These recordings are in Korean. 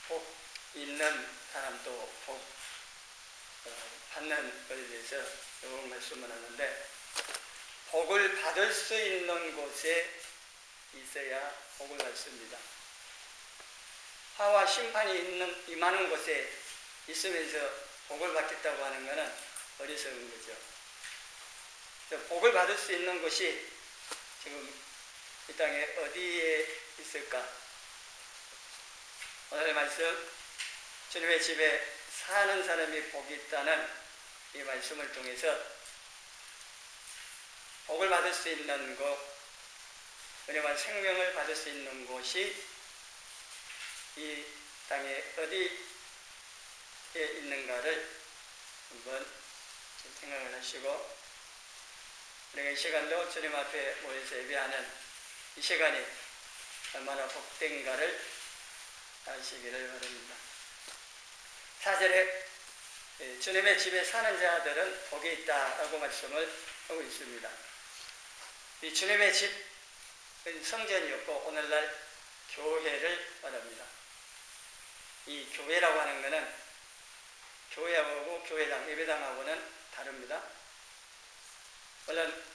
복 있는 사람도 복 받는 것에 대해서 요 말씀을 하는데, 복을 받을 수 있는 곳에 있어야 복을 받습니다. 화와 심판이 임하는 곳에 있으면서 복을 받겠다고 하는 것은 어리석은 거죠. 복을 받을 수 있는 곳이 지금 이 땅에 어디에 있을까? 오늘 말씀, 주님의 집에 사는 사람이 복이 있다는 이 말씀을 통해서 복을 받을 수 있는 곳, 은혜와 생명을 받을 수 있는 곳이 이 땅에 어디에 있는가를 한번 생각을 하시고, 우리가 이 시간도 주님 앞에 모여서 예배하는 이 시간이 얼마나 복된가를 아시기를 바랍니다. 4절에 주님의 집에 사는 자들은 복이 있다라고 말씀을 하고 있습니다. 이 주님의 집은 성전이었고 오늘날 교회를 말합니다. 이 교회라고 하는 것은 교회하고 교회당, 예배당하고는 다릅니다. 물론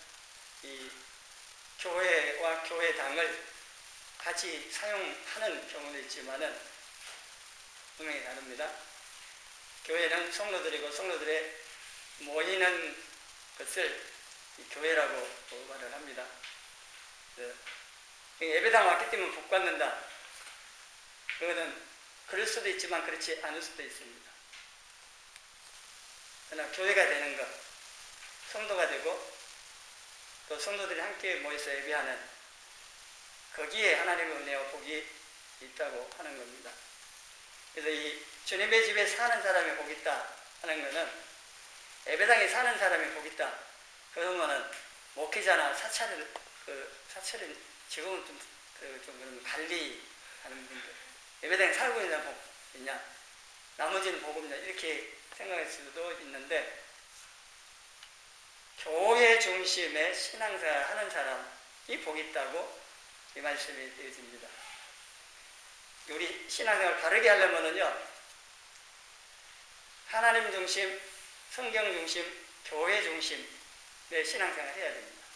이 교회와 교회당을 같이 사용하는 경우도 있지만은 분명히 다릅니다. 교회는 성도들이고 성도들의 모이는 것을 교회라고 말을 합니다. 예배당 왔기 때문에 복 받는다. 그거는 그럴 수도 있지만 그렇지 않을 수도 있습니다. 그러나 교회가 되는 것, 성도가 되고 또 성도들이 함께 모여서 예배하는, 거기에 하나님의 은혜와 복이 있다고 하는 겁니다. 그래서 이 주님의 집에 사는 사람이 복 있다 하는 것은, 예배당에 사는 사람이 복 있다 그러면은 목회자나 사찰은 지금은 좀 관리하는 분들, 예배당에 살고 있는 복 있냐, 나머지는 복 없냐, 이렇게 생각할 수도 있는데, 교회 중심의 신앙생활 하는 사람이 복 있다고 이 말씀이 되어집니다. 우리 신앙생활 바르게 하려면은요, 하나님 중심, 성경 중심, 교회 중심의 신앙생활을 해야 됩니다.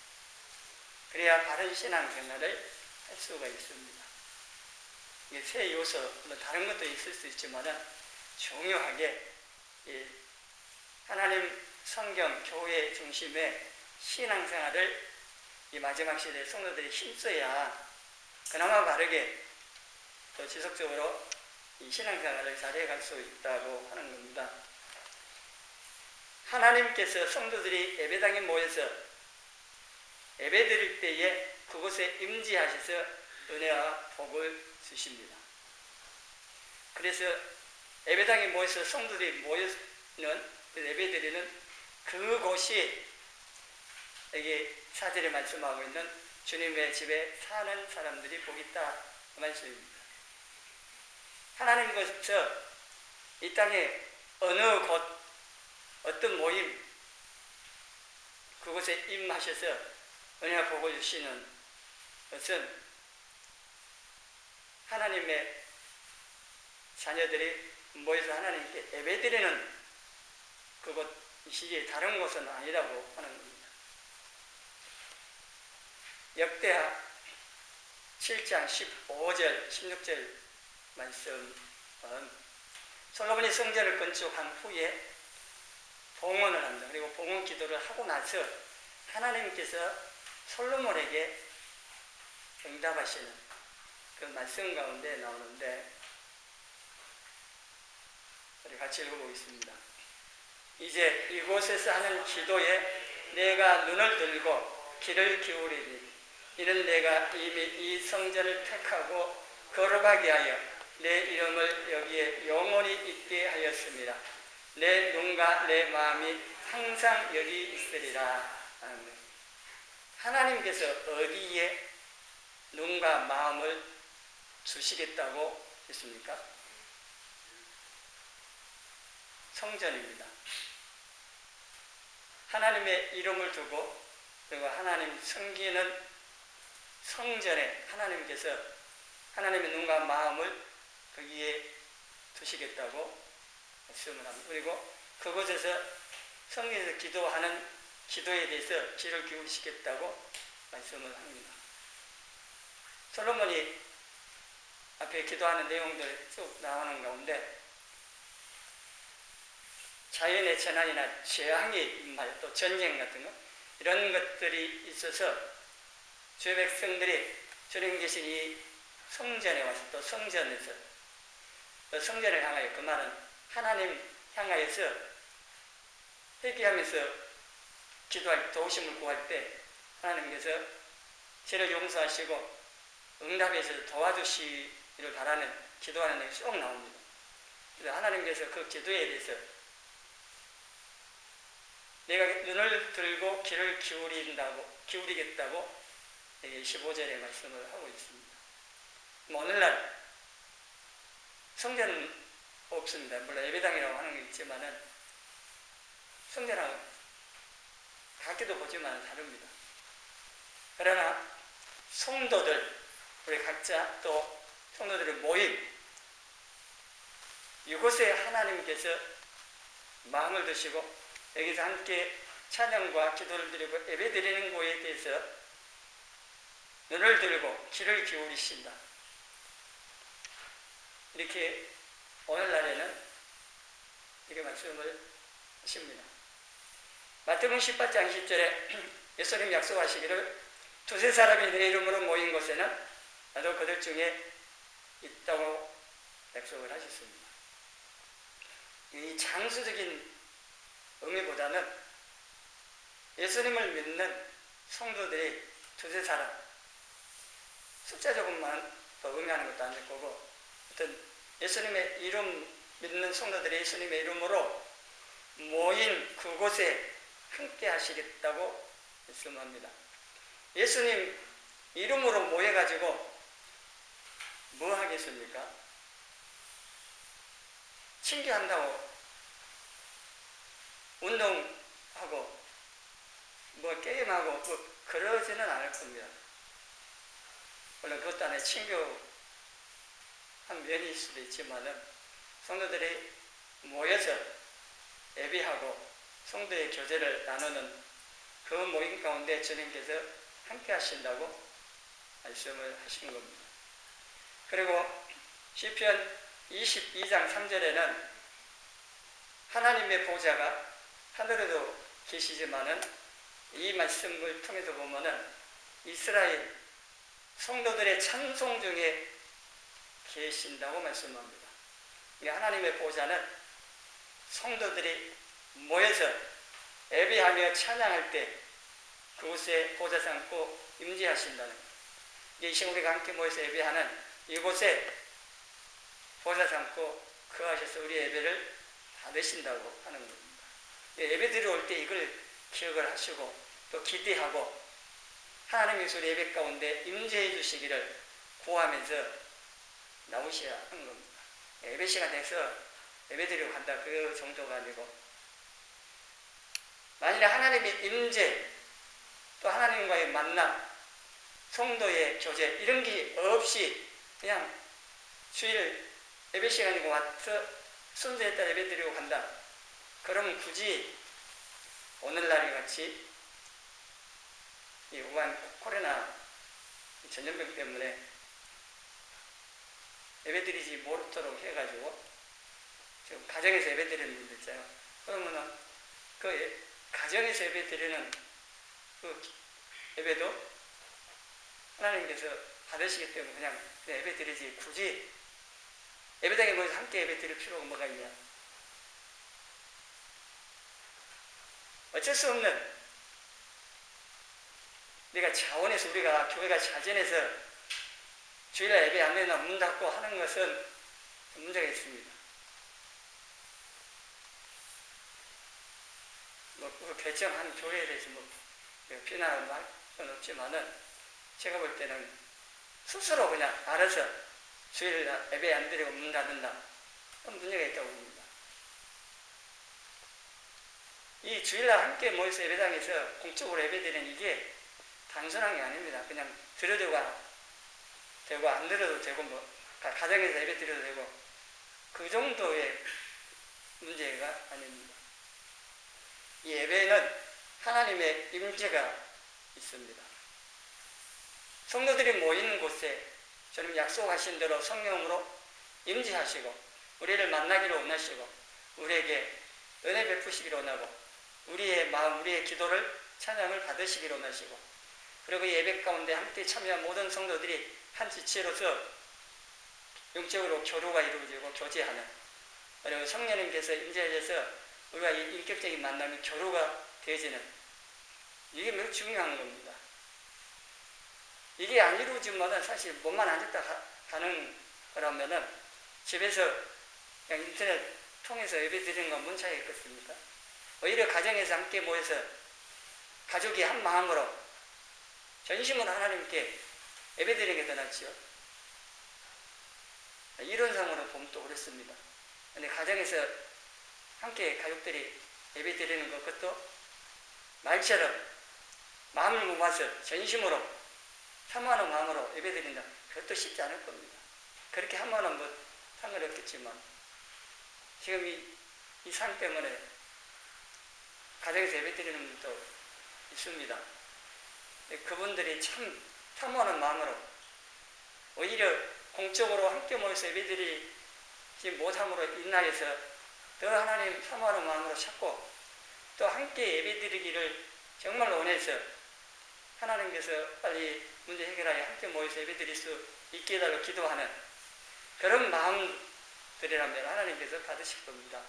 그래야 바른 신앙생활을 할 수가 있습니다. 이게 세 요소, 다른 것도 있을 수 있지만은 중요하게 하나님, 성경, 교회 중심의 신앙생활을 이 마지막 시대에 성도들이 힘써야 그나마 바르게 또 지속적으로 이 신앙생활을 잘해갈 수 있다고 하는 겁니다. 하나님께서 성도들이 예배당에 모여서 예배드릴 때에 그곳에 임재하셔서 은혜와 복을 주십니다. 그래서 예배당에 모여서 성도들이 모여는 예배드리는 그곳이 여기 4절에 말씀하고 있는 주님의 집에 사는 사람들이 복이 있다 그 말씀입니다. 하나님께서 이 땅에 어느 곳, 어떤 모임, 그곳에 임하셔서 은혜와 복을 주시는 것은 하나님의 자녀들이 모여서 하나님께 예배드리는 그곳이 다른 곳은 아니라고 하는 겁니다. 역대하 7장 15절, 16절 말씀은 솔로몬이 성전을 건축한 후에 봉헌을 한다. 그리고 봉헌 기도를 하고 나서 하나님께서 솔로몬에게 응답하시는 그 말씀 가운데 나오는데, 우리 같이 읽어보겠습니다. 이제 이곳에서 하는 기도에 내가 눈을 들고 귀를 기울이니, 이는 내가 이미 이 성전을 택하고 거룩하게 하여 내 이름을 여기에 영원히 있게 하였습니다. 내 눈과 내 마음이 항상 여기 있으리라. 하나님께서 어디에 눈과 마음을 주시겠다고 했습니까? 성전입니다. 하나님의 이름을 두고 그리고 하나님 섬기는 성전에 하나님께서 하나님의 눈과 마음을 거기에 두시겠다고 말씀을 합니다. 그리고 그곳에서 성경에서 기도하는 기도에 대해서 귀를 기울이시겠다고 말씀을 합니다. 솔로몬이 앞에 기도하는 내용들 쭉 나오는 가운데 자연의 재난이나 재앙의 말, 또 전쟁 같은 것 이런 것들이 있어서 주의 백성들이 주님 계신 이 성전에 와서 또 성전에서 또 성전을 향하여 그 말은 하나님 향하여서 회개하면서 기도할 도우심을 구할 때 하나님께서 죄를 용서하시고 응답해서 도와주시기를 바라는 기도하는 내용이 쭉 나옵니다. 그래서 하나님께서 그 기도에 대해서 내가 눈을 들고 귀를 기울이겠다고 15절에 말씀을 하고 있습니다. 오늘날 성전은 없습니다. 물론 예배당이라고 하는 게 있지만은 성전하고 각기도 보지만 다릅니다. 그러나 성도들, 우리 각자 또 성도들의 모임, 이곳에 하나님께서 마음을 두시고 여기서 함께 찬양과 기도를 드리고 예배 드리는 곳에 대해서 눈을 들고 귀를 기울이신다. 이렇게 오늘날에는 이렇게 말씀을 하십니다. 마태복음 18장 10절에 예수님이 약속하시기를 두세 사람이 내 이름으로 모인 곳에는 나도 그들 중에 있다고 약속을 하셨습니다. 이 장수적인 의미보다는 예수님을 믿는 성도들이 두세 사람, 숫자 조금만 더 의미하는 것도 아닐 거고, 어떤 예수님의 이름 믿는 성도들이 예수님의 이름으로 모인 그곳에 함께 하시겠다고 말씀합니다. 예수님 이름으로 모여가지고 뭐 하겠습니까? 친교한다고 운동하고 뭐 게임하고 뭐 그러지는 않을 겁니다. 물론 그것도 안에 친교한 면이 있을 수도 있지만은 성도들이 모여서 예배하고 성도의 교제를 나누는 그 모임 가운데 주님께서 함께 하신다고 말씀을 하신 겁니다. 그리고 시편 22장 3절에는 하나님의 보좌가 하늘에도 계시지만은 이 말씀을 통해서 보면은 이스라엘 성도들의 찬송 중에 계신다고 말씀합니다. 하나님의 보좌는 성도들이 모여서 예배하며 찬양할 때 그곳에 보좌 삼고 임재하신다는 것. 이 시간 우리가 함께 모여서 예배하는 이곳에 보좌 삼고 거하셔서 우리 예배를 받으신다고 하는 겁니다. 예배 드려올 때 이걸 기억을 하시고 또 기대하고 하나님께서 우리 예배 가운데 임재해 주시기를 구하면서 나오셔야 하는 겁니다. 예배 시간 돼서 예배 드리고 간다 그 정도가 아니고, 만일에 하나님의 임재 또 하나님과의 만남, 성도의 교제 이런 게 없이 그냥 주일 예배 시간이고 와서 순서에 따라 예배 드리고 간다. 그러면 굳이 오늘날 같이 이 우한 코로나 전염병 때문에 예배 드리지 못하도록 해가지고 지금 가정에서 예배 드리는 분들 있잖아요. 그러면은 그 가정에서 예배 드리는 그 예배도 하나님께서 받으시기 때문에 그냥 예배 드리지 굳이 예배당에 모여서 함께 예배 드릴 필요가 뭐가 있냐. 어쩔 수 없는 우리가 자원해서 우리가 교회가 자전해서 주일날 예배 안 되나 문 닫고 하는 것은 문제가 있습니다. 뭐 결정한 교회에 대해서 뭐 비난할 건 없지만은 제가 볼 때는 스스로 그냥 알아서 주일날 예배 안 드리고 문 닫는다. 그런 문제가 있다고 봅니다. 이 주일날 함께 모여서 예배당에서 공적으로 예배 드리는 이게 단순한 게 아닙니다. 그냥 들어들고 되고 안 드려도 되고 뭐 가정에서 예배 드려도 되고 그 정도의 문제가 아닙니다. 이 예배는 하나님의 임재가 있습니다. 성도들이 모이는 곳에 주님 약속하신 대로 성령으로 임재하시고 우리를 만나기를 원하시고 우리에게 은혜 베푸시기를 원하고 우리의 마음, 우리의 기도를 찬양을 받으시기를 원하시고 그리고 예배 가운데 함께 참여한 모든 성도들이 한 지체로서 영적으로 교류가 이루어지고 교제하는 그리고 성령님께서 임재하셔서 우리가 인격적인 만남이 교류가 되어지는 이게 매우 중요한 겁니다. 이게 안 이루어지면 사실 몸만 앉았다 가는 거라면은 집에서 그냥 인터넷 통해서 예배 드리는 건 뭔 차이가 있겠습니까? 오히려 가정에서 함께 모여서 가족이 한 마음으로 전심으로 하나님께 예배 드리는 게 더 낫지요. 이론상으로 보면 또 그렇습니다. 근데 가정에서 함께 가족들이 예배 드리는 것, 그것도 말처럼 마음을 모아서 전심으로 사모하는 마음으로 예배 드린다. 그것도 쉽지 않을 겁니다. 그렇게 하면은 뭐 상관없겠지만 지금 이 상 때문에 가정에서 예배 드리는 분도 있습니다. 그분들이 참 사모하는 마음으로 오히려 공적으로 함께 모여서 예배 드리지 못함으로 인하여서 더 하나님 사모하는 마음으로 찾고 또 함께 예배 드리기를 정말 원해서 하나님께서 빨리 문제 해결하여 함께 모여서 예배 드릴 수 있게 해달라고 기도하는 그런 마음들이라면 하나님께서 받으실 겁니다.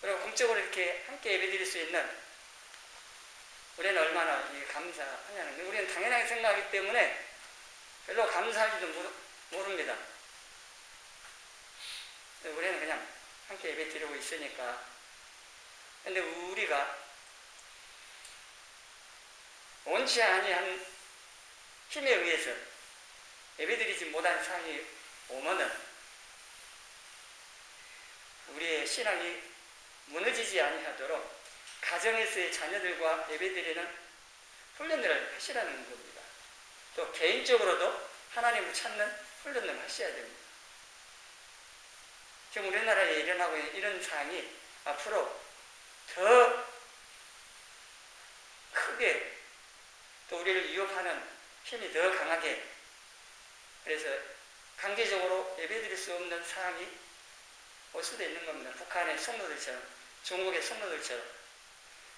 그리고 공적으로 이렇게 함께 예배 드릴 수 있는 우리는 얼마나 감사하냐는 거예요. 우리는 당연하게 생각하기 때문에 별로 감사하지도 모릅니다. 우리는 그냥 함께 예배 드리고 있으니까. 근데 우리가 원치 아니한 힘에 의해서 예배드리지 못한 상황이 오면은 우리의 신앙이 무너지지 아니하도록 가정에서의 자녀들과 예배드리는 훈련들을 하시라는 겁니다. 또 개인적으로도 하나님을 찾는 훈련을 하셔야 됩니다. 지금 우리나라에 일어나고 있는 이런 상황이 앞으로 더 크게 또 우리를 위협하는 힘이 더 강하게 그래서 강제적으로 예배드릴 수 없는 상황이 올 수도 있는 겁니다. 북한의 성도들처럼 중국의 성도들처럼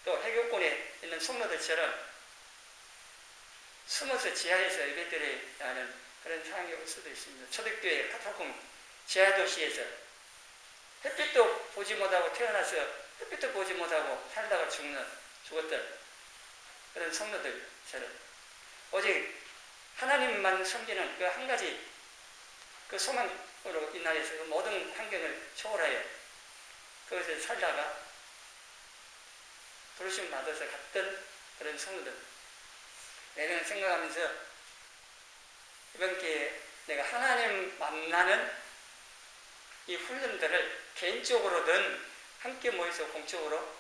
또 해교권에 있는 성도들처럼 숨어서 지하에서 예배드려야 하는 그런 상황이 올 수도 있습니다. 초대교회 카타콤 지하도시에서 햇빛도 보지 못하고 태어나서 햇빛도 보지 못하고 살다가 죽었던 그런 성도들처럼 오직 하나님만 섬기는 그 한 가지 그 소망으로 인하여서 그 모든 환경을 초월하여 그것을 살다가 부르심 받아서 갔던 그런 성도들 내가 생각하면서 이번 기회에 내가 하나님 만나는 이 훈련들을 개인적으로든 함께 모여서 공적으로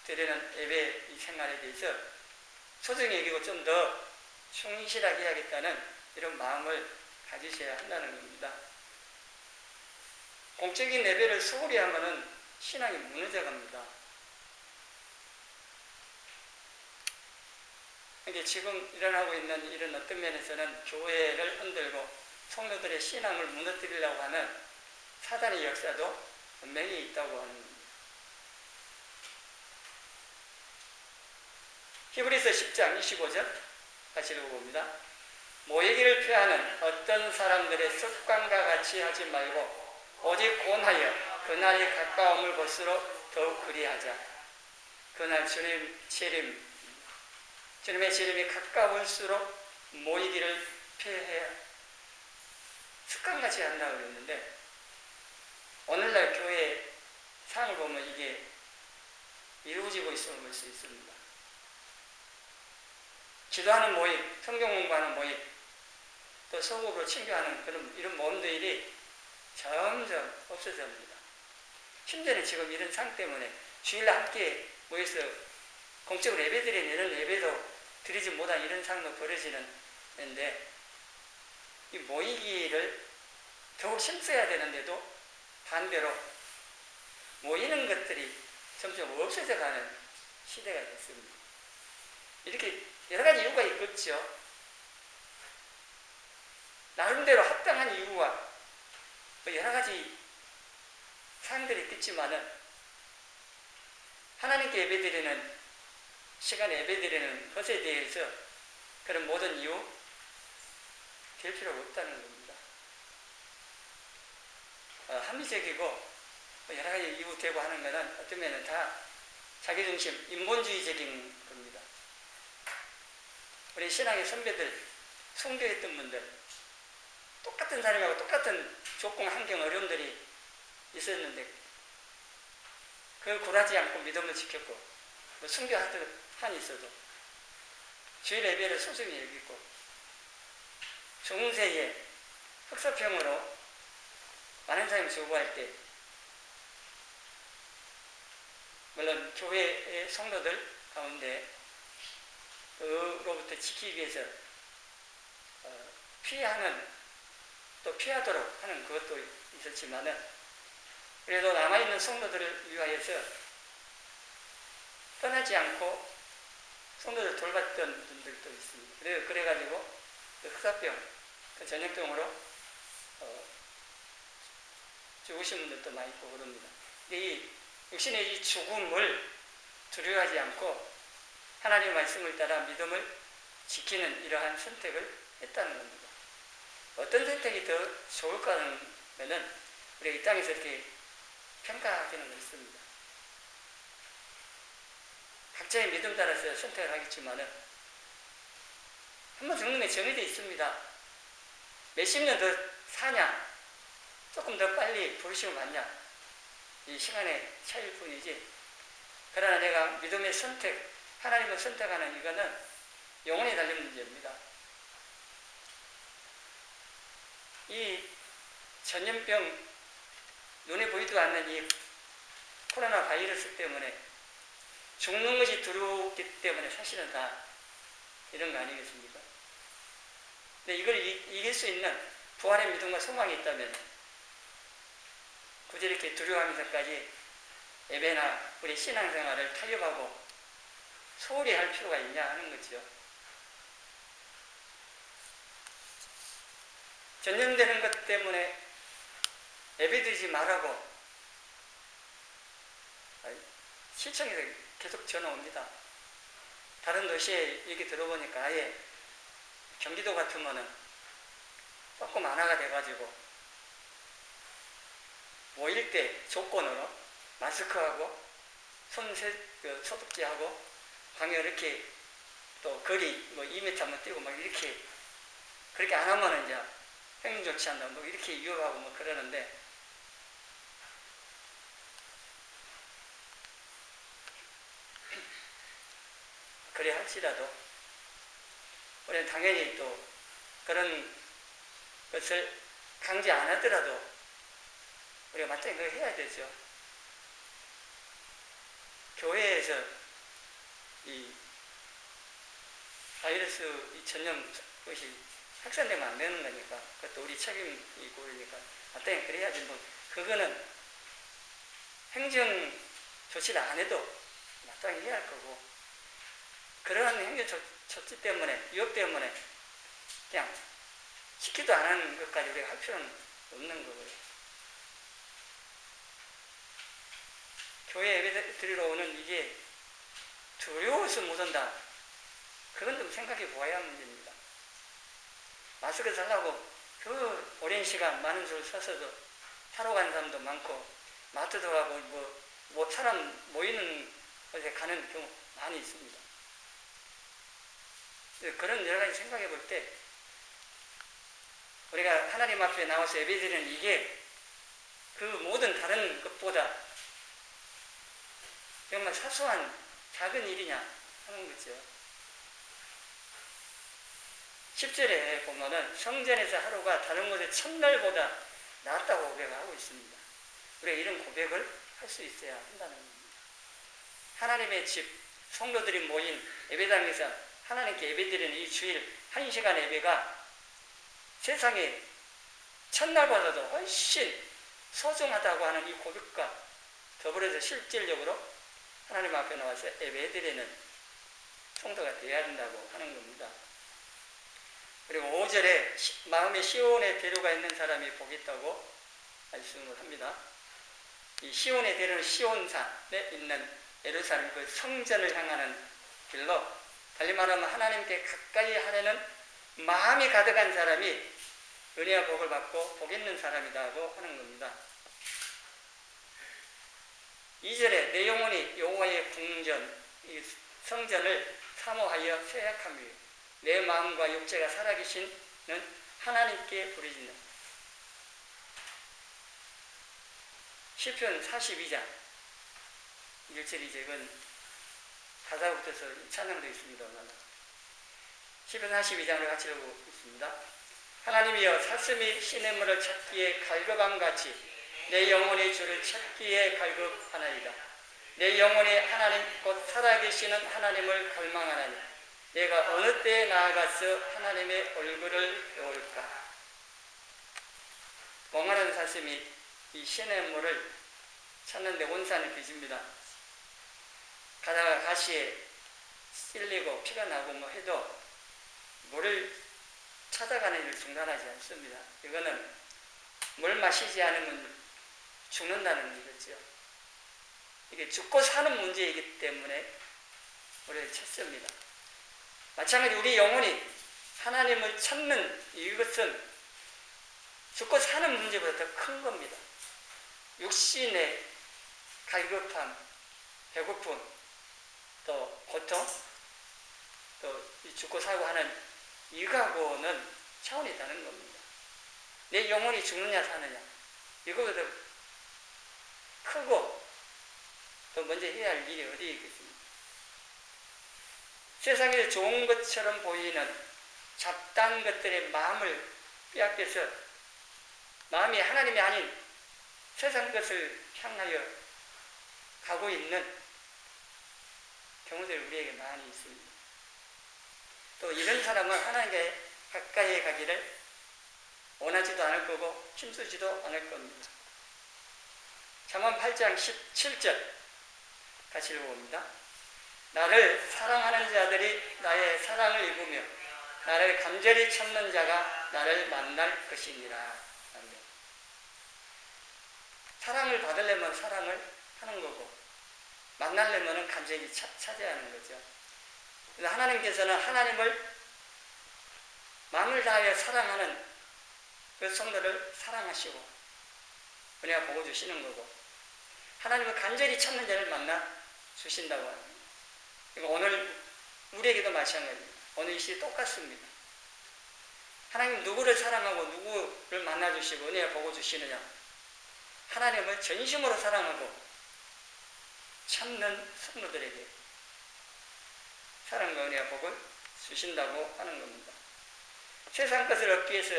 드리는 예배 이 생활에 대해서 소중히 여기고 좀 더 충실하게 해야겠다는 이런 마음을 가지셔야 한다는 겁니다. 공적인 예배를 소홀히 하면은 신앙이 무너져 갑니다. 이게 지금 일어나고 있는 이런 어떤 면에서는 교회를 흔들고 성도들의 신앙을 무너뜨리려고 하는 사단의 역사도 분명히 있다고 하는 겁니다. 히브리서 10장 25절 같이 읽어봅니다. 모이기를 피하는 어떤 사람들의 습관과 같이 하지 말고 오직 권하여 그날이 가까움을 볼수록 더욱 그리하자. 그날 주님의 재림이 가까울수록 모이기를 피해야 습관같이 한다고 그랬는데 오늘날 교회 상을 보면 이게 이루어지고 있음을 볼 수 있습니다. 기도하는 모임, 성경 공부하는 모임, 또 소극으로 친교하는 그런 이런 모임들이 점점 없어집니다. 심지어는 지금 이런 상 때문에 주일날 함께 모여서 공적으로 예배드리는 이런 예배도 드리지 못한 이런 상도 벌어지는데 이 모이기를 더욱 힘써야 되는데도 반대로 모이는 것들이 점점 없어져 가는 시대가 됐습니다. 이렇게 여러 가지 이유가 있겠죠. 나름대로 합당한 이유와 여러 가지 사항들이 있겠지만은 하나님께 예배드리는 시간에 예배드리는 것에 대해서 그런 모든 이유 될 필요가 없다는 겁니다. 합리적이고 여러 가지 이유 되고 하는 것은 어떤 면은 다 자기중심, 인본주의적인 겁니다. 우리 신앙의 선배들, 순교했던 분들, 똑같은 사람하고 똑같은 조건, 환경, 어려움들이 있었는데 그걸 굴하지 않고 믿음을 지켰고 순교하듯 한이 있어도 주일 예배를 소중히 여기고 중세에 흑사병으로 많은 사람이 죽어갈 때 물론 교회의 성도들 가운데 그로부터 지키기 위해서 피하는 또 피하도록 하는 그것도 있었지만은 그래도 남아있는 성도들을 위하여서 떠나지 않고 성도들 돌봤던 분들도 있습니다. 그래가지고 그 흑사병, 그 전염병으로 죽으신 분들도 많이 있고 그럽니다. 근데 이 육신의 이 죽음을 두려워하지 않고 하나님의 말씀을 따라 믿음을 지키는 이러한 선택을 했다는 겁니다. 어떤 선택이 더 좋을까 하면은 우리가 이 땅에서 이렇게 평가하기는 어렵습니다. 각자의 믿음 따라서 선택을 하겠지만은 한번 죽는 게 정해져 있습니다. 몇십 년 더 사냐, 조금 더 빨리 부르심을 받냐, 이 시간의 차이일 뿐이지. 그러나 내가 믿음의 선택, 하나님을 선택하는 이거는 영혼에 달린 문제입니다. 이 전염병, 눈에 보이지도 않는 이 코로나 바이러스 때문에 죽는 것이 두렵기 때문에 사실은 다 이런 거 아니겠습니까? 근데 이걸 이길 수 있는 부활의 믿음과 소망이 있다면 굳이 이렇게 두려워하면서까지 예배나 우리 신앙생활을 타협하고 소홀히 할 필요가 있냐 하는 거죠. 전염되는 것 때문에 예배드리지 말라고 시청에서 계속 전화 옵니다. 다른 도시에 얘기 들어보니까 아예 경기도 같으면은 조금 완화가 돼가지고 모일 때 조건으로 마스크하고 소독제하고 방에 이렇게 또 거리 뭐 2m 한번 뛰고 막 이렇게 그렇게 안 하면은 이제 행동 좋지 않다 뭐 이렇게 유혹하고 뭐 그러는데 그래 할지라도 우리는 당연히 또 그런 것을 강제 안 하더라도 우리가 마땅히 그걸 해야 되죠. 교회에서 이 바이러스 이 전염 것이 확산되면 안 되는 거니까 그것도 우리 책임이고 그러니까 마땅히 그래야지 뭐 그거는 행정 조치를 안 해도 마땅히 해야 할 거고 그러한 행정 조치 때문에 위협 때문에 그냥 시키도 안 하는 것까지 우리가 할 필요는 없는 거고요. 교회 예배 드리러 오는 이게 두려워서 못 온다. 그건 좀 생각해 보아야 하는 문제입니다. 마스크 살라고 그 오랜 시간 많은 줄 서서도 사러 가는 사람도 많고 마트도 가고 뭐 사람 모이는 곳에 가는 경우 많이 있습니다. 그런 여러 가지 생각해 볼 때 우리가 하나님 앞에 나와서 예배 드리는 이게 그 모든 다른 것보다 정말 사소한 작은 일이냐 하는 거죠. 10절에 보면은 성전에서 하루가 다른 곳의 첫날보다 낫다고 고백을 하고 있습니다. 우리가 이런 고백을 할 수 있어야 한다는 겁니다. 하나님의 집, 성도들이 모인 예배당에서 하나님께 예배드리는 이 주일 1시간 예배가 세상에 첫날보다도 훨씬 소중하다고 하는 이 고백과 더불어서 실질적으로 하나님 앞에 나와서 예배드리는 성도가 되어야 한다고 하는 겁니다. 그리고 5절에 마음에 시온의 대로가 있는 사람이 복이 있다고 말씀을 합니다. 이 시온의 대로는 시온산에 있는 예루살렘 그 성전을 향하는 길로, 달리 말하면 하나님께 가까이 하려는 마음이 가득한 사람이 은혜와 복을 받고 복 있는 사람이라고 하는 겁니다. 2절에 내 영혼이 여호와의 궁전, 이 성전을 사모하여 쇠약함이요 내 마음과 육체가 살아계시는 하나님께 부르짖는. 시편 42장 1절 2절은 가사부터서 찬양도 있습니다만, 시편 42장을 같이 읽어보겠습니다. 하나님이여 사슴이 시냇물을 찾기에 갈급함같이 내 영혼이 주를 찾기에 갈급하나이다. 내 영혼이 하나님 곧 살아계시는 하나님을 갈망하나니 내가 어느 때에 나아가서 하나님의 얼굴을 배울까. 멍하는 사슴이 이 시냇물을 찾는데 온산을 뒤집니다. 가다가 가시에 찔리고 피가 나고 뭐 해도 물을 찾아가는 일을 중단하지 않습니다. 이거는 물 마시지 않으면 죽는다는 거죠. 이게 죽고 사는 문제이기 때문에 우리를 찾습니다. 마찬가지 우리 영혼이 하나님을 찾는 이것은 죽고 사는 문제보다 더 큰 겁니다. 육신의 갈급함, 배고픔, 또 고통, 또 죽고 사고 하는 이거하고는 차원이 다른 겁니다. 내 영혼이 죽느냐 사느냐, 이거보다 크고 또 먼저 해야 할 일이 어디 있겠습니까? 세상에 좋은 것처럼 보이는 잡다한 것들의 마음을 빼앗겨서 마음이 하나님이 아닌 세상 것을 향하여 가고 있는 경우들이 우리에게 많이 있습니다. 또 이런 사람은 하나님께 가까이 가기를 원하지도 않을 거고 힘쓰지도 않을 겁니다. 잠언 8장 17절 같이 읽어봅니다. 나를 사랑하는 자들이 나의 사랑을 입으며 나를 간절히 찾는 자가 나를 만날 것이니라. 사랑을 받으려면 사랑을 하는 거고 만나려면 간절히 찾아야 하는 거죠. 그래서 하나님께서는 하나님을 마음을 다하여 사랑하는 그 성도를 사랑하시고 은혜와 복을 주시는 거고, 하나님을 간절히 찾는 자를 만나 주신다고 합니다. 오늘 우리에게도 마찬가지입니다. 오늘 이 시대 똑같습니다. 하나님 누구를 사랑하고 누구를 만나 주시고 은혜와 복을 주시느냐? 하나님을 전심으로 사랑하고 찾는 성도들에게 사랑과 은혜와 복을 주신다고 하는 겁니다. 세상 것을 얻기 위해서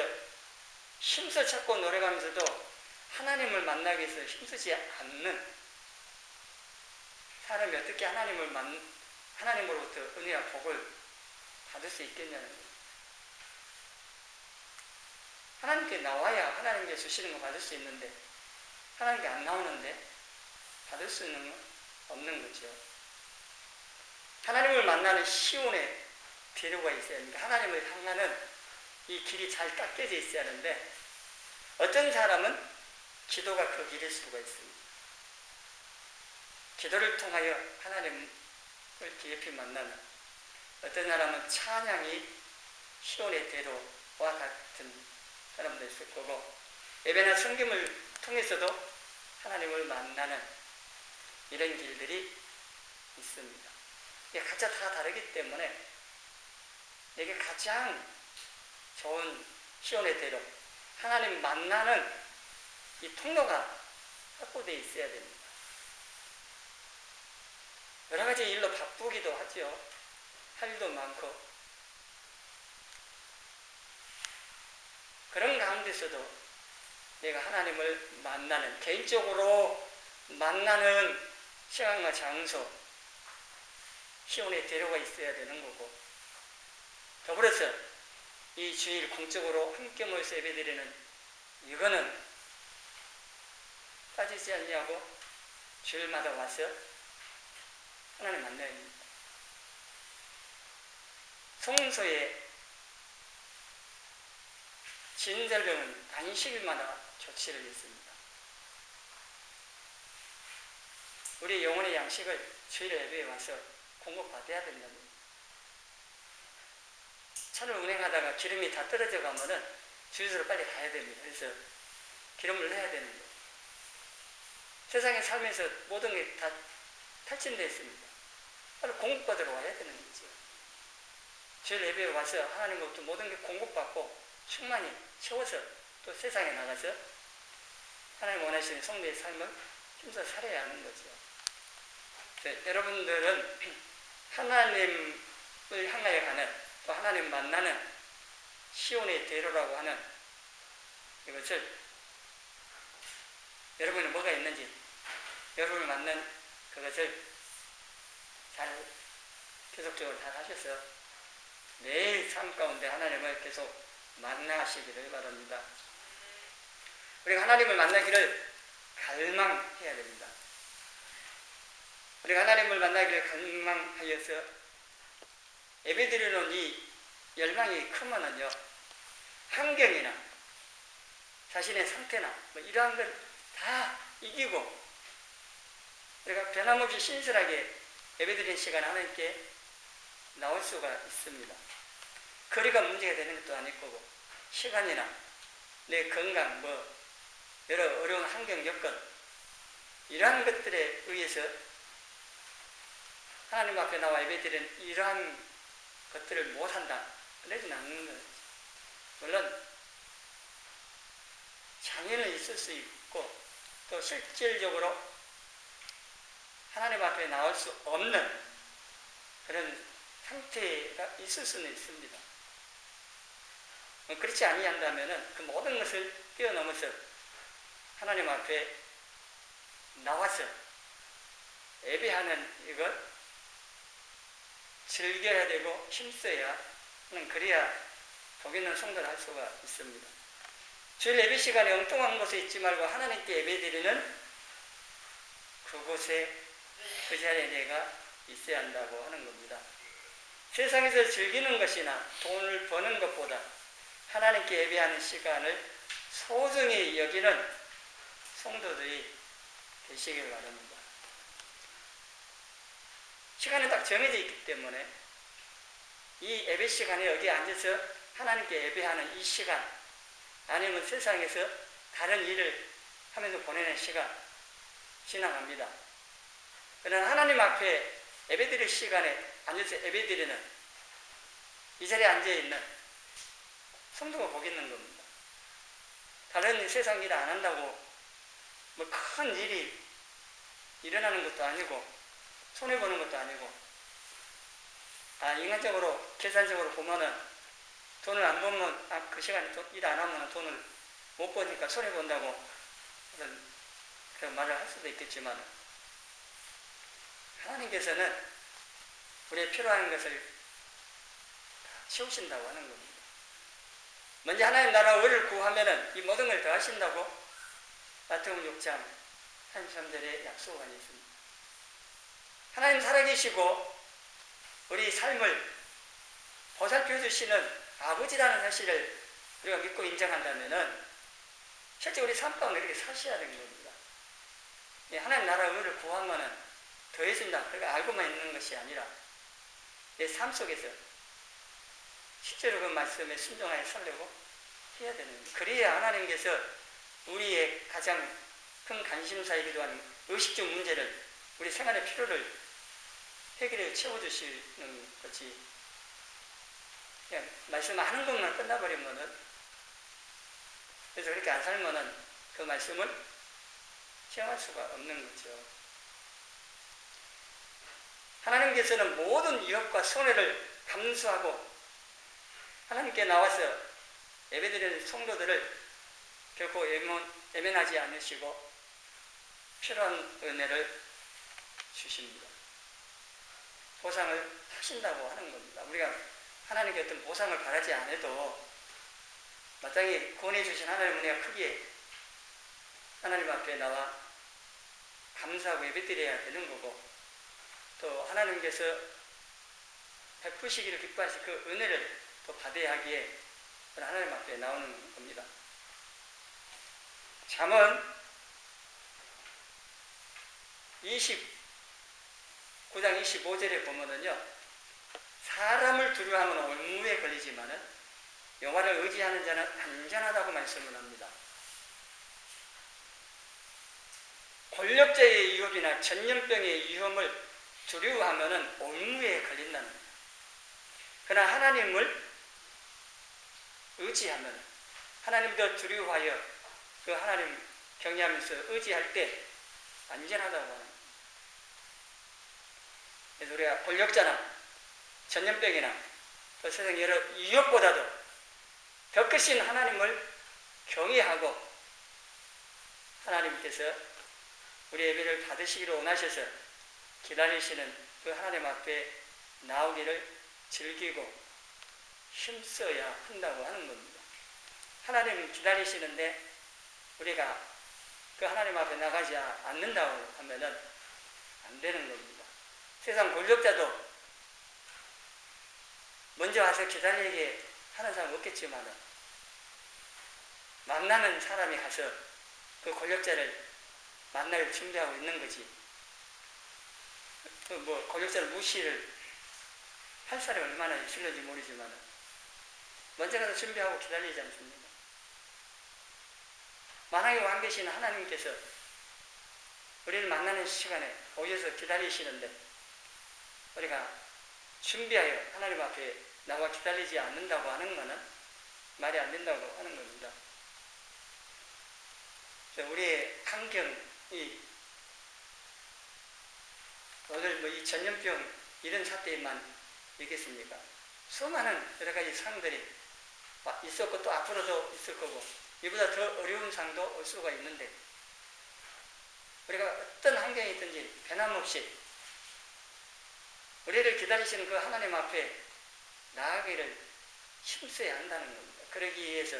힘써 찾고 노력하면서도 하나님을 만나기 위해서 힘쓰지 않는 사람이 어떻게 하나님으로부터 은혜와 복을 받을 수 있겠냐는 거예요. 하나님께 나와야 하나님께 주시는 거 받을 수 있는데 하나님께 안 나오는데 받을 수 있는 건 없는 거죠. 하나님을 만나는 시온의 대로가 있어야 합니다. 하나님을 향하는 이 길이 잘 닦여져 있어야 하는데 어떤 사람은 기도가 그 길일 수가 있습니다. 기도를 통하여 하나님을 깊이 만나는, 어떤 사람은 찬양이 시온의 대로와 같은 사람도 있을 거고, 예배나 성김을 통해서도 하나님을 만나는 이런 길들이 있습니다. 이게 각자 다 다르기 때문에 이게 가장 좋은 시온의 대로, 하나님 만나는 이 통로가 확보되어 있어야 됩니다. 여러 가지 일로 바쁘기도 하죠. 할 일도 많고. 그런 가운데서도 내가 하나님을 만나는, 개인적으로 만나는 시간과 장소, 시온의 대로가 있어야 되는 거고, 더불어서 이 주일 공적으로 함께 모여서 예배드리는 이거는 빠지지 않냐고 주일마다 와서 하나님 만나야 합니다. 성소에 진절병은 안식일마다 조치를 했습니다. 우리 영혼의 양식을 주일 예배에 와서 공급받아야 된답니다. 차를 운행하다가 기름이 다 떨어져 가면은 주유소로 빨리 가야 됩니다. 그래서 기름을 넣어야 되는 거예요. 세상에 살면서 모든 게 다 탈진되어 있습니다. 빨리 공급받으러 와야 되는 거죠. 주일 예배에 와서 하나님으로부터 모든 게 공급받고 충만히 채워서 또 세상에 나가서 하나님 원하시는 성도의 삶을 힘써 살아야 하는 거죠. 여러분들은 하나님을 향하여 가는 또 하나님 만나는 시온의 대로라고 하는 이것을 여러분이 뭐가 있는지 여러분을 만난 그것을 잘 계속적으로 잘 하셔서 매일 삶 가운데 하나님을 계속 만나시기를 바랍니다. 우리가 하나님을 만나기를 갈망해야 됩니다. 우리가 하나님을 만나기를 갈망하여서 예배드리는 이 열망이 크면은요, 환경이나 자신의 상태나 뭐 이러한 걸 다 이기고 우리가 변함없이 신실하게 예배드리는 시간 하나님께 나올 수가 있습니다. 거리가 문제가 되는 것도 아닐 거고 시간이나 내 건강 뭐 여러 어려운 환경 여건 이러한 것들에 의해서 하나님 앞에 나와 예배드리는 이러한 것들을 못한다 그러지는 않는 거죠. 물론 장애는 있을 수 있고 또 실질적으로 하나님 앞에 나올 수 없는 그런 상태가 있을 수는 있습니다. 그렇지 아니한다면 그 모든 것을 뛰어넘어서 하나님 앞에 나와서 예배하는 이걸 즐겨야 되고 힘써야 그래야 복 있는 성도를 할 수가 있습니다. 주일 예배 시간에 엉뚱한 곳에 있지 말고 하나님께 예배드리는 그곳에 그 자리에 내가 있어야 한다고 하는 겁니다. 세상에서 즐기는 것이나 돈을 버는 것보다 하나님께 예배하는 시간을 소중히 여기는 성도들이 되시길 바랍니다. 시간이 딱 정해져 있기 때문에 이 예배 시간에 여기 앉아서 하나님께 예배하는 이 시간 아니면 세상에서 다른 일을 하면서 보내는 시간 지나갑니다. 그러나 하나님 앞에 예배드릴 시간에 앉아서 예배드리는 이 자리에 앉아있는 성도가 복 있는 겁니다. 다른 세상 일 안 한다고 뭐 큰 일이 일어나는 것도 아니고 손해보는 것도 아니고 인간적으로 계산적으로 보면은 돈을 안 벌면 그 시간에 일 안 하면 돈을 못 버니까 손해본다고 그런 말을 할 수도 있겠지만 하나님께서는 우리의 필요한 것을 채우신다고 하는 겁니다. 먼저 하나님 나라 의를 구하면은 이 모든 걸 더 하신다고 마태복음 6장 33절에 약속하고 있습니다. 하나님 살아계시고 우리 삶을 보살펴 주시는 아버지라는 사실을 우리가 믿고 인정한다면은 실제 우리 삶 가운데 이렇게 사셔야 되는 겁니다. 하나님 나라 의를 구하면은 더 해준다. 그러니까 알고만 있는 것이 아니라 내 삶 속에서 실제로 그 말씀에 순종하여 살려고 해야 되는 거예요. 그래야 하나님께서 우리의 가장 큰 관심사이기도 한 의식적 문제를 우리 생활의 필요를 해결해 채워주시는 거지. 그냥 말씀하는 것만 끝나버리면은 그래서 그렇게 안 살면은 그 말씀을 시행할 수가 없는 거죠. 하나님께서는 모든 위협과 손해를 감수하고 하나님께 나와서 예배드리는 성도들을 결코 예면하지 않으시고 필요한 은혜를 주십니다. 보상을 하신다고 하는 겁니다. 우리가 하나님께 어떤 보상을 바라지 않아도 마땅히 구원해 주신 하나님 은혜가 크기에 하나님 앞에 나와 감사하고 예배드려야 되는 거고, 또 하나님께서 베푸시기를 기뻐하신 그 은혜를 또 받아야 하기에 하나님 앞에 나오는 겁니다. 잠언 29장 25절에 보면은요, 사람을 두려워하면 올무에 걸리지만은 여호와를 의지하는 자는 안전하다고 말씀을 합니다. 권력자의 위협이나 전염병의 위험을 두려워하면은 올무에 걸린다는 거예요. 그러나 하나님을 의지하면, 하나님도 두려워하여 그 하나님 경외하면서 의지할 때 안전하다고 하는 거예요. 그래서 우리가 권력자나 전염병이나 또 세상 여러 위협보다도 더 크신 하나님을 경외하고 하나님께서 우리 예배를 받으시기를 원하셔서 기다리시는 그 하나님 앞에 나오기를 즐기고 힘써야 한다고 하는 겁니다. 하나님 기다리시는데 우리가 그 하나님 앞에 나가지 않는다고 하면은 안 되는 겁니다. 세상 권력자도 먼저 와서 기다리게 하는 사람 없겠지만 만나는 사람이 가서 그 권력자를 만날 준비하고 있는 거지. 뭐 권력자를 무시를 할 사람이 얼마나 있을지 모르지만 먼저 가서 준비하고 기다리지 않습니다. 만왕의 왕 되신 하나님께서 우리를 만나는 시간에 오셔서 기다리시는데 우리가 준비하여 하나님 앞에 나와 기다리지 않는다고 하는 것은 말이 안 된다고 하는 겁니다. 우리의 환경이 오늘 뭐 이 전염병 이런 사태만 있겠습니까? 수많은 여러 가지 상들이 있었고 또 앞으로도 있을 거고 이보다 더 어려운 상도 올 수가 있는데 우리가 어떤 환경이든지 변함없이 우리를 기다리시는 그 하나님 앞에 나아가기를 힘써야 한다는 겁니다. 그러기 위해서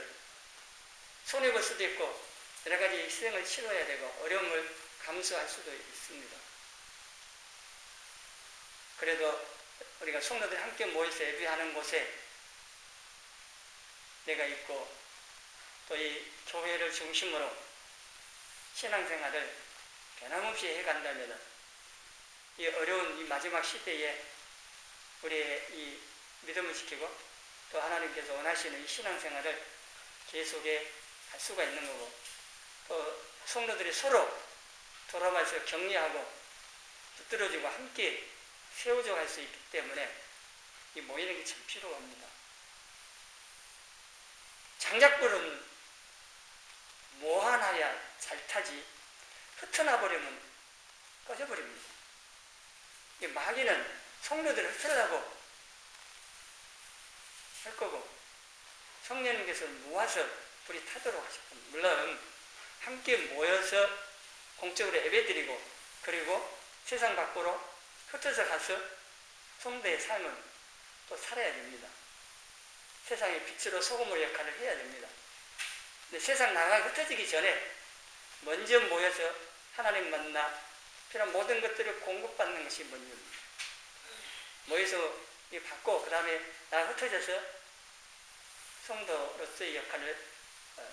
손해볼 수도 있고 여러 가지 희생을 치러야 되고 어려움을 감수할 수도 있습니다. 그래도 우리가 성도들이 함께 모여서 예배하는 곳에 내가 있고 또 이 교회를 중심으로 신앙생활을 변함없이 해간다면 이 어려운 이 마지막 시대에 우리의 이 믿음을 지키고 또 하나님께서 원하시는 이 신앙생활을 계속해 갈 수가 있는 거고 또 성도들이 서로 돌아와서 격려하고 붙들어주고 함께 세워져 갈 수 있기 때문에 이 모이는 게 참 필요합니다. 장작불은 모아놔야 잘 타지 흩어놔 버리면 꺼져버립니다. 이 마귀는 성도들을 흩으려고 할 거고 성령님께서 모아서 불이 타도록 하셨습니다. 물론 함께 모여서 공적으로 예배드리고 그리고 세상 밖으로 흩어져 가서 성도의 삶을 또 살아야 됩니다. 세상의 빛으로 소금으로 역할을 해야 됩니다. 근데 세상 나가게 흩어지기 전에 먼저 모여서 하나님 만나 필요한 모든 것들을 공급받는 것이 먼저입니다. 모여서 받고 그 다음에 나가 흩어져서 성도로서의 역할을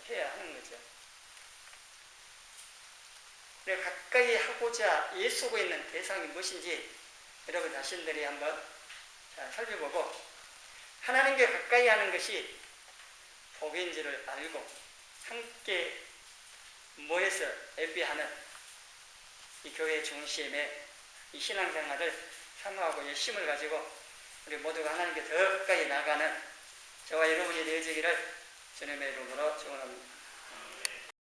해야 하는 거죠. 우리가 가까이 하고자 애쓰고 있는 대상이 무엇인지 여러분 자신들이 한번 살펴보고 하나님께 가까이 하는 것이 복인 줄을 알고 함께 모여서 예배하는 이 교회 중심의 이 신앙생활을 사모하고 열심을 가지고 우리 모두가 하나님께 더 가까이 나가는 저와 여러분이 되어지기를 주님의 이름으로 축원합니다.